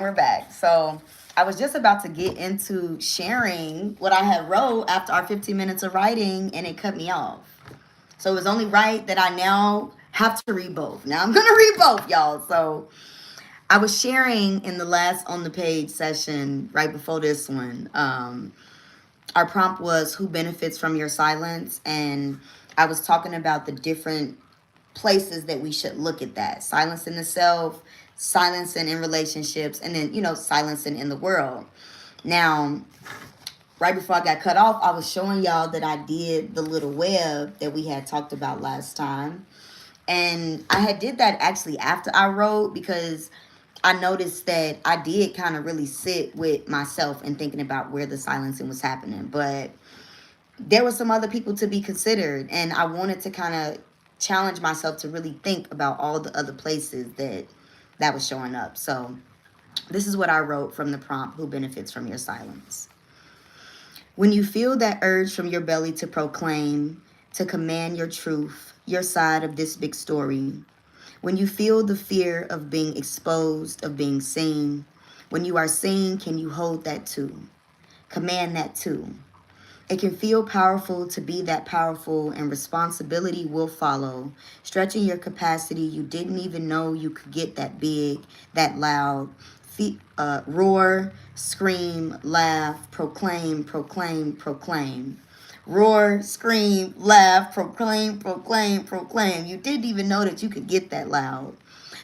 We're back. So I was just about to get into sharing what I had wrote after our 15 minutes of writing, and it cut me off. So it was only right that I now have to read both. Now I'm gonna read both, y'all. So I was sharing in the last on the page session right before this one. Our prompt was who benefits from your silence, and I was talking about the different places that we should look at that: silencing the self, silencing in relationships, and then silencing in the world. Now, right before I got cut off, I was showing y'all that I did the little web that we had talked about last time, and I had did that actually after I wrote, because I noticed that I did kind of really sit with myself and thinking about where the silencing was happening. But there were some other people to be considered, and I wanted to kind of challenge myself to really think about all the other places that was showing up. So this is what I wrote from the prompt: who benefits from your silence? When you feel that urge from your belly to proclaim, to command your truth, your side of this big story, when you feel the fear of being exposed, of being seen, when you are seen, can you hold that too? Command that too. It can feel powerful to be that powerful, and responsibility will follow, stretching your capacity. You didn't even know you could get that big, that loud. Roar, scream, laugh, proclaim, proclaim, proclaim. Roar, scream, laugh, proclaim, proclaim, proclaim. You didn't even know that you could get that loud.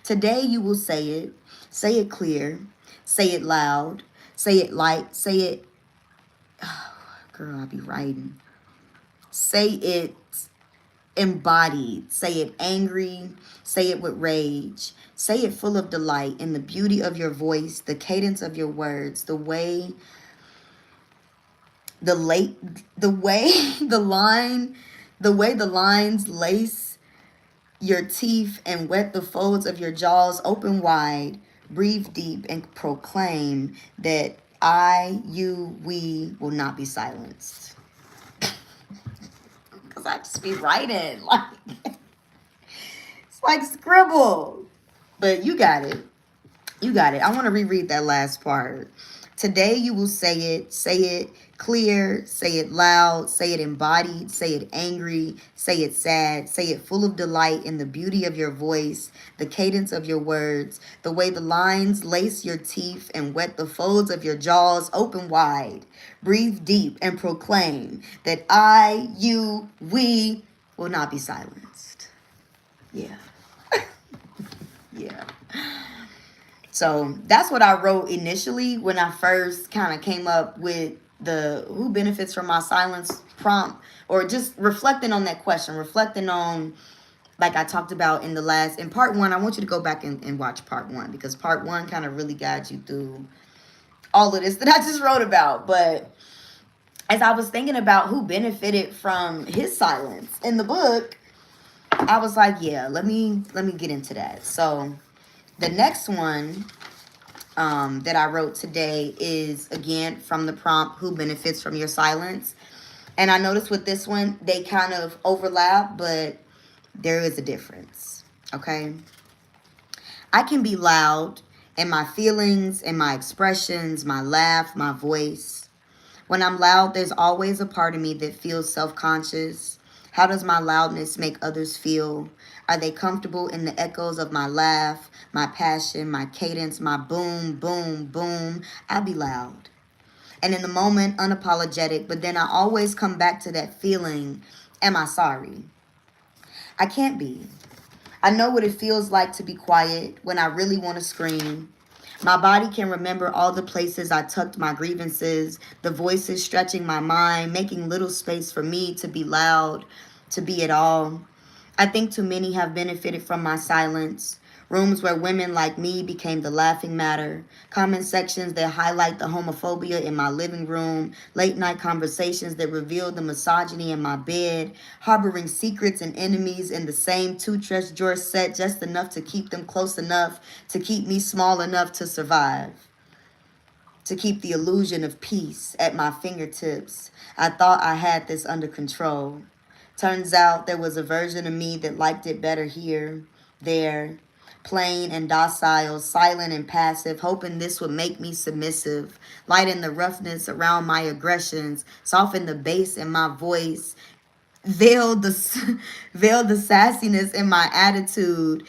Today you will say it clear, say it loud, say it light, say it. Girl, I be writing. Say it embodied. Say it angry. Say it with rage. Say it full of delight in the beauty of your voice, the cadence of your words, the way the line, the way the lines lace your teeth and wet the folds of your jaws. Open wide, breathe deep, and proclaim that I, you, we will not be silenced. Because I just be writing. Like, it's like scribble. But you got it. You got it. I want to reread that last part. Today you will say it clear, say it loud, say it embodied, say it angry, say it sad, say it full of delight in the beauty of your voice, the cadence of your words, the way the lines lace your teeth and wet the folds of your jaws. Open wide, breathe deep, and proclaim that I, you, we will not be silenced. Yeah. Yeah. So that's what I wrote initially when I first kind of came up with the who benefits from my silence prompt, or just reflecting on that question, reflecting on, like I talked about in part one. I want you to go back and watch part one, because part one kind of really guides you through all of this that I just wrote about. But as I was thinking about who benefited from his silence in the book, I was like, yeah, let me get into that. So the next one that I wrote today is, again, from the prompt, who benefits from your silence. And I noticed with this one, they kind of overlap, but there is a difference. Okay. I can be loud in my feelings, in my expressions, my laugh, my voice. When I'm loud, there's always a part of me that feels self-conscious. How does my loudness make others feel? Are they comfortable in the echoes of my laugh, my passion, my cadence, my boom, boom, boom? I be loud. And in the moment, unapologetic, but then I always come back to that feeling, am I sorry? I can't be. I know what it feels like to be quiet when I really want to scream. My body can remember all the places I tucked my grievances, the voices stretching my mind, making little space for me to be loud, to be it all. I think too many have benefited from my silence. Rooms where women like me became the laughing matter. Comment sections that highlight the homophobia in my living room. Late night conversations that reveal the misogyny in my bed. Harboring secrets and enemies in the same two-dress drawer set, just enough to keep them close enough to keep me small enough to survive. To keep the illusion of peace at my fingertips. I thought I had this under control. Turns out there was a version of me that liked it better here, there, plain and docile, silent and passive, hoping this would make me submissive, lighten the roughness around my aggressions, soften the bass in my voice, veil the veil the sassiness in my attitude.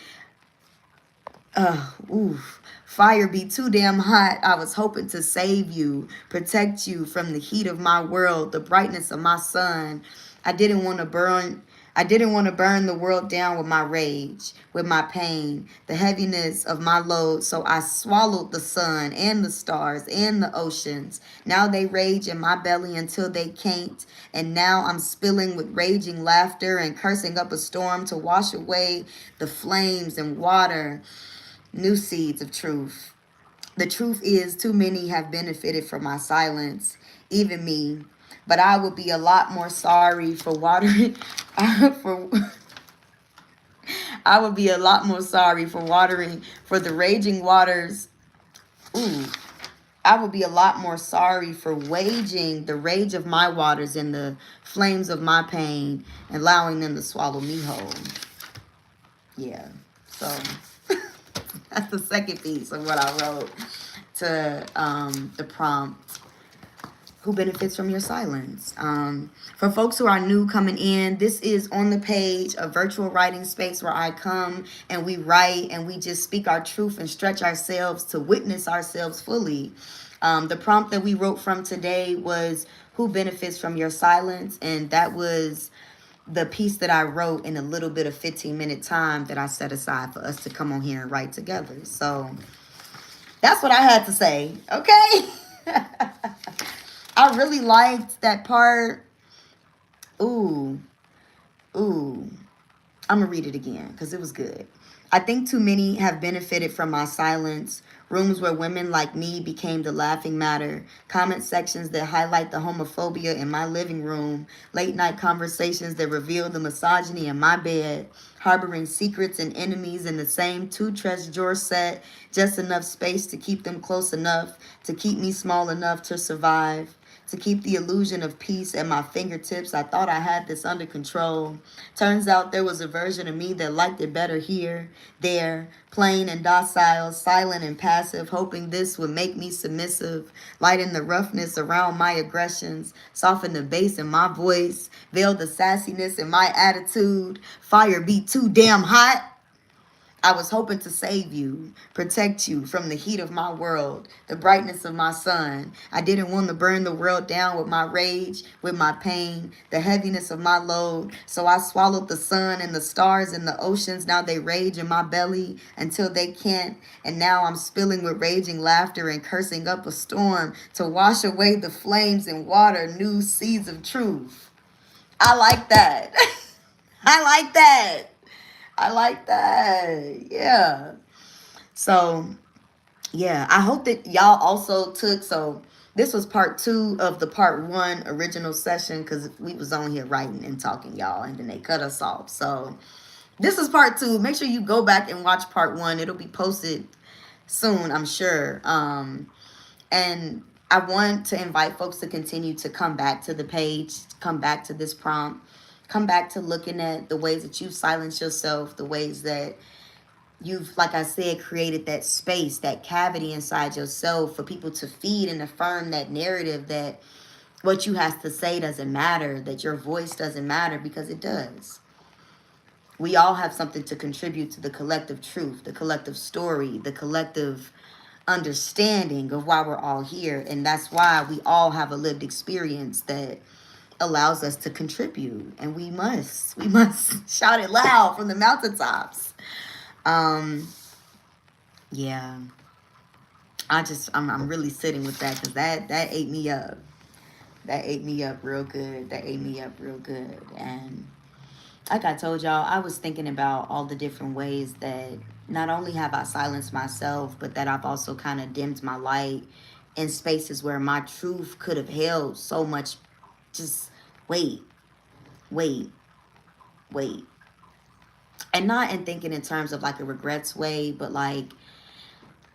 Oof. Fire be too damn hot. I was hoping to save you, protect you from the heat of my world, the brightness of my sun. I didn't want to burn. I didn't want to burn the world down with my rage, with my pain, the heaviness of my load. So I swallowed the sun and the stars and the oceans. Now they rage in my belly until they can't. And now I'm spilling with raging laughter and cursing up a storm to wash away the flames and water. New seeds of truth. The truth is, too many have benefited from my silence, even me. But I would be a lot more sorry for watering. for I would be a lot more sorry for watering for the raging waters. Ooh. I would be a lot more sorry for waging the rage of my waters and the flames of my pain, allowing them to swallow me whole. Yeah. So that's the second piece of what I wrote to the prompt. Who benefits from your silence? For folks who are new coming in, this is On the Page, a virtual writing space where I come and we write and we just speak our truth and stretch ourselves to witness ourselves fully. The prompt that we wrote from today was who benefits from your silence, and that was the piece that I wrote in a little bit of 15-minute time that I set aside for us to come on here and write together. So that's what I had to say, okay? I really liked that part. Ooh. I'm going to read it again because it was good. I think too many have benefited from my silence. Rooms where women like me became the laughing matter. Comment sections that highlight the homophobia in my living room. Late night conversations that reveal the misogyny in my bed. Harboring secrets and enemies in the same two-dress drawer set. Just enough space to keep them close enough. To keep me small enough to survive. To keep the illusion of peace at my fingertips. I thought I had this under control. Turns out there was a version of me that liked it better here, there, plain and docile, silent and passive, hoping this would make me submissive, lighten the roughness around my aggressions, soften the bass in my voice, veil the sassiness in my attitude, fire be too damn hot. I was hoping to save you, protect you from the heat of my world, the brightness of my sun. I didn't want to burn the world down with my rage, with my pain, the heaviness of my load. So I swallowed the sun and the stars and the oceans. Now they rage in my belly until they can't. And now I'm spilling with raging laughter and cursing up a storm to wash away the flames and water new seeds of truth. I like that. I like that. I like that. Yeah. So, yeah. I hope that y'all also took... So, this was part 2 of the part 1 original session. Because we was on here writing and talking, y'all. And then they cut us off. So, this is part 2. Make sure you go back and watch part 1. It'll be posted soon, I'm sure. And I want to invite folks to continue to come back to the page. Come back to this prompt. Come back to looking at the ways that you silence yourself, the ways that you've, like I said, created that space, that cavity inside yourself for people to feed and affirm that narrative that what you have to say doesn't matter, that your voice doesn't matter, because it does. We all have something to contribute to the collective truth, the collective story, the collective understanding of why we're all here. And that's why we all have a lived experience that allows us to contribute, and we must shout it loud from the mountaintops. Yeah, I'm really sitting with that, because that ate me up. That ate me up real good. And like I told y'all, I was thinking about all the different ways that not only have I silenced myself, but that I've also kind of dimmed my light in spaces where my truth could have held so much. Just wait. And not in thinking in terms of like a regrets way, but like,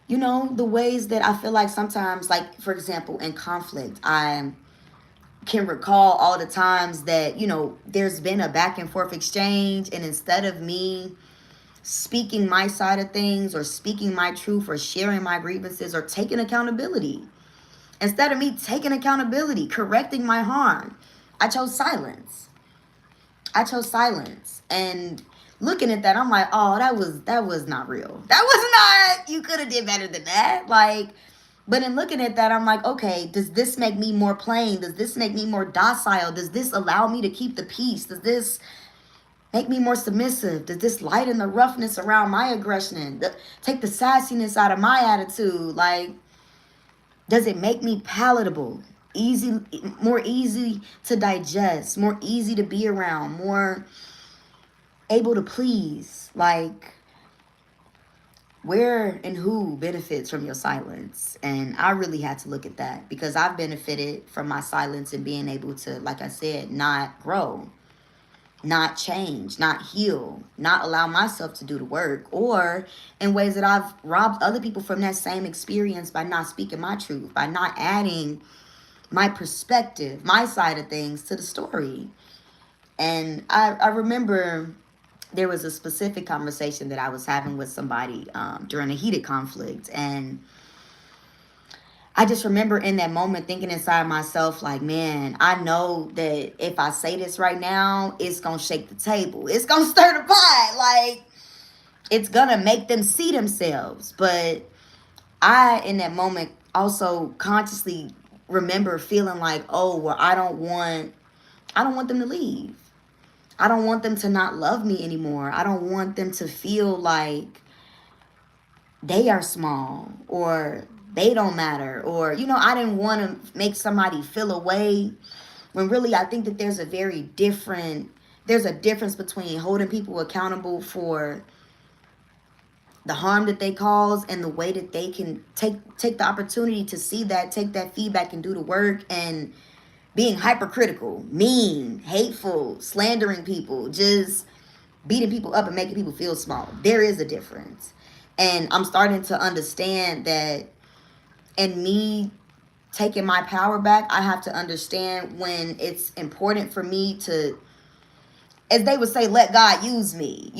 you know, the ways that I feel like sometimes, like, for example, in conflict, I can recall all the times that, you know, there's been a back and forth exchange, and instead of me speaking my side of things or speaking my truth or sharing my grievances or taking accountability. Instead of me taking accountability, correcting my harm, I chose silence. I chose silence. And looking at that, I'm like, oh, that was not real. That was not, you could have did better than that. Like, but in looking at that, I'm like, okay, does this make me more plain? Does this make me more docile? Does this allow me to keep the peace? Does this make me more submissive? Does this lighten the roughness around my aggression? Take the sassiness out of my attitude? Like, does it make me palatable? Easy, more easy to digest, more easy to be around, more able to please? Like, where and who benefits from your silence? And I really had to look at that because I've benefited from my silence and being able to, like I said, not grow, not change, not heal, not allow myself to do the work, or in ways that I've robbed other people from that same experience by not speaking my truth, by not adding my perspective, my side of things to the story. And I remember there was a specific conversation that I was having with somebody during a heated conflict. And I just remember in that moment thinking inside myself, like, man, I know that if I say this right now, it's going to shake the table. It's going to stir the pot. Like, it's going to make them see themselves. But I, in that moment, also consciously remember feeling like, oh, well, I don't want them to leave. I don't want them to not love me anymore. I don't want them to feel like they are small or they don't matter. Or, I didn't want to make somebody feel away when really I think that there's a difference between holding people accountable for the harm that they cause and the way that they can take the opportunity to see that, take that feedback and do the work, and being hypercritical, mean, hateful, slandering people, just beating people up and making people feel small. There is a difference. And I'm starting to understand that in me taking my power back, I have to understand when it's important for me to, as they would say, let God use me.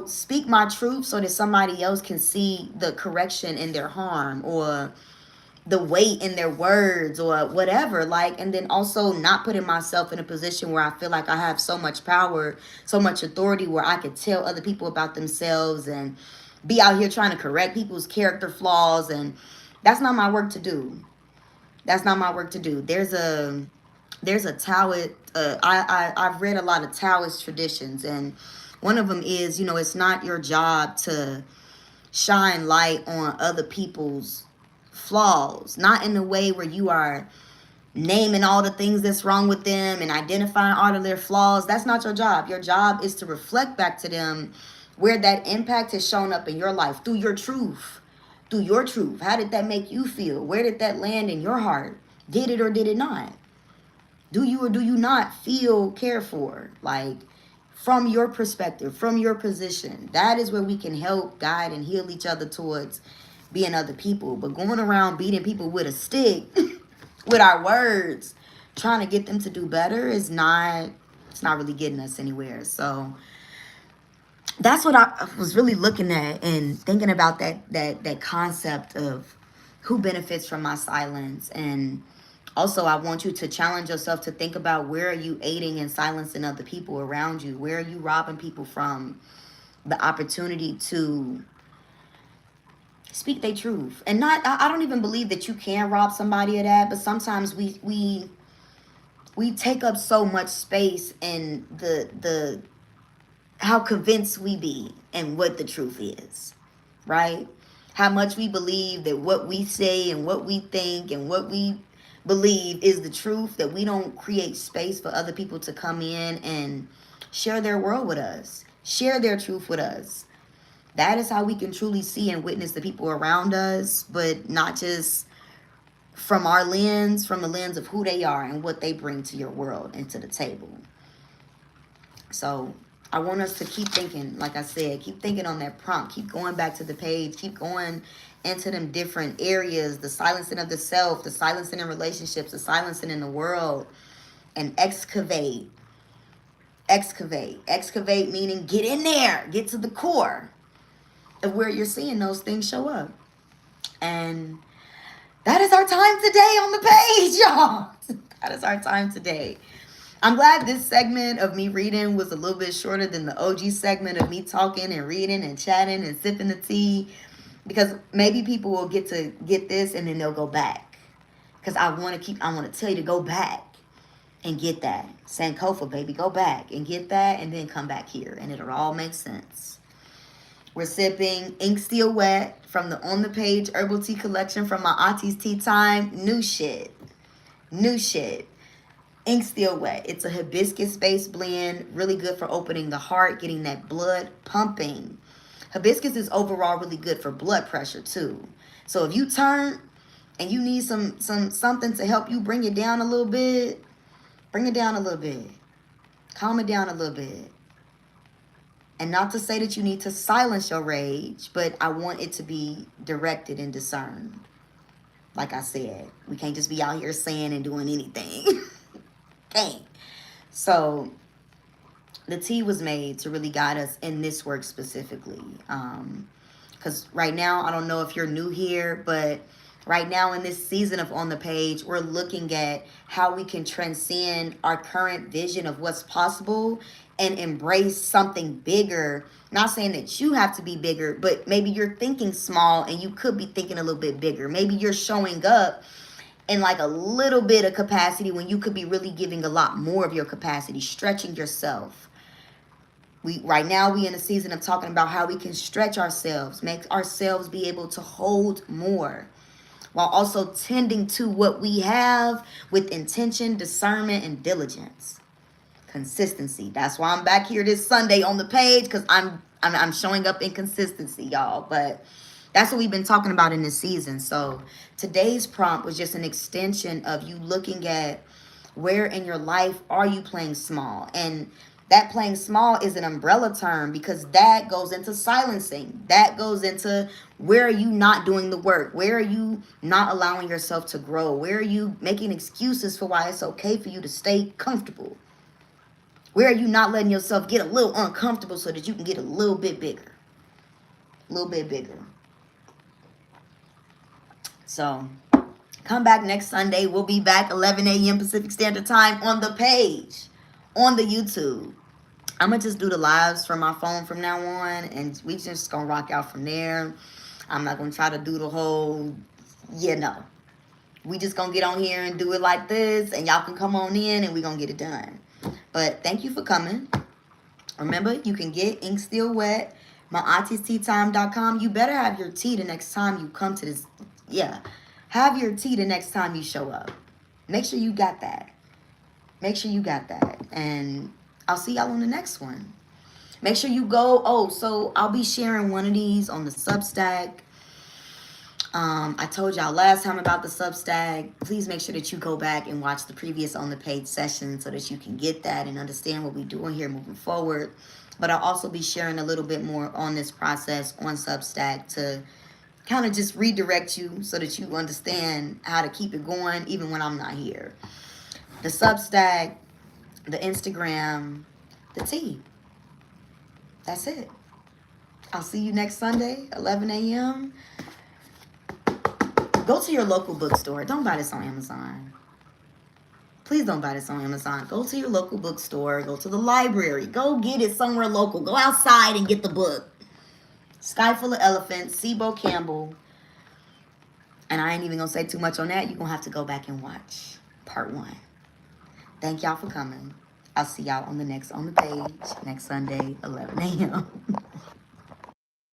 Speak my truth so that somebody else can see the correction in their harm or the weight in their words or whatever. Like, and then also not putting myself in a position where I feel like I have so much power, so much authority where I could tell other people about themselves and be out here trying to correct people's character flaws. And that's not my work to do. That's not my work to do. There's a Taoist, I've read a lot of Taoist traditions, and one of them is, it's not your job to shine light on other people's flaws, not in the way where you are naming all the things that's wrong with them and identifying all of their flaws. That's not your job. Your job is to reflect back to them where that impact has shown up in your life through your truth. Through your truth. How did that make you feel? Where did that land in your heart? Did it or did it not? Do you or do you not feel cared for? Like, from your perspective, from your position. That is where we can help, guide, and heal each other towards being other people. But going around beating people with a stick, with our words, trying to get them to do better it's not really getting us anywhere. So that's what I was really looking at and thinking about, that concept of who benefits from my silence. And also, I want you to challenge yourself to think about, where are you aiding and silencing other people around you? Where are you robbing people from the opportunity to speak their truth? And I don't even believe that you can rob somebody of that, but sometimes we take up so much space in the how convinced we be and what the truth is, right? How much we believe that what we say and what we think and what we believe is the truth, that we don't create space for other people to come in and share their world with us, share their truth with us. That is how we can truly see and witness the people around us, but not just from our lens, from the lens of who they are and what they bring to your world and to the table. So I want us to keep thinking, like I said, keep thinking on that prompt, keep going back to the page, keep going into them different areas, the silencing of the self, the silencing in relationships, the silencing in the world, and excavate, meaning get in there, get to the core. of where you're seeing those things show up. And that is our time today on the page, y'all. That is our time today. I'm glad this segment of me reading was a little bit shorter than the OG segment of me talking and reading and chatting and sipping the tea, because maybe people will get to get this and then they'll go back. Because I want to tell you to go back and get that. Sankofa, baby, go back and get that and then come back here and it'll all make sense. We're sipping Ink Still Wet from the On the Page Herbal Tea Collection from MAATI'S Tea Time. New shit. New shit. Ink Still Wet. It's a hibiscus-based blend. Really good for opening the heart, getting that blood pumping. Hibiscus is overall really good for blood pressure too. So if you turn and you need something to help you bring it down a little bit, bring it down a little bit. Calm it down a little bit. And not to say that you need to silence your rage, but I want it to be directed and discerned. Like I said, we can't just be out here saying and doing anything. Dang. So the tea was made to really guide us in this work specifically. Because right now, I don't know if you're new here, but right now in this season of On the Page, we're looking at how we can transcend our current vision of what's possible and embrace something bigger. Not saying that you have to be bigger, but maybe you're thinking small and you could be thinking a little bit bigger. Maybe you're showing up in like a little bit of capacity when you could be really giving a lot more of your capacity, stretching yourself. Right now we in a season of talking about how we can stretch ourselves, make ourselves be able to hold more, while also tending to what we have with intention, discernment, and diligence. Consistency. That's why I'm back here this Sunday on the page, because I'm showing up in consistency, y'all. But that's what we've been talking about in this season. So today's prompt was just an extension of you looking at where in your life are you playing small. And that playing small is an umbrella term, because that goes into silencing. That goes into where are you not doing the work? Where are you not allowing yourself to grow? Where are you making excuses for why it's okay for you to stay comfortable? Where are you not letting yourself get a little uncomfortable so that you can get a little bit bigger? A little bit bigger. So come back next Sunday. We'll be back 11 a.m. Pacific Standard Time on the page, on the YouTube. I'm going to just do the lives from my phone from now on, and we just going to rock out from there. I'm not going to try to do the whole, we just going to get on here and do it like this, and y'all can come on in, and we going to get it done. But thank you for coming. Remember, you can get Ink Still Wet, MAATI'S You better have your tea the next time you come to this. Yeah. Have your tea the next time you show up. Make sure you got that. Make sure you got that. And I'll see y'all on the next one. Make sure you go. So I'll be sharing one of these on the Substack. I told y'all last time about the Substack. Please make sure that you go back and watch the previous On the Page session so that you can get that and understand what we're doing here moving forward. But I'll also be sharing a little bit more on this process on Substack to kind of just redirect you so that you understand how to keep it going even when I'm not here. The Substack, the Instagram, the tea. That's it. I'll see you next Sunday, 11 a.m. Go to your local bookstore. Don't buy this on Amazon. Please don't buy this on Amazon. Go to your local bookstore. Go to the library. Go get it somewhere local. Go outside and get the book. Sky Full of Elephants, Sibo Campbell. And I ain't even going to say too much on that. You're going to have to go back and watch part 1. Thank y'all for coming. I'll see y'all on the next On the Page next Sunday, 11 a.m.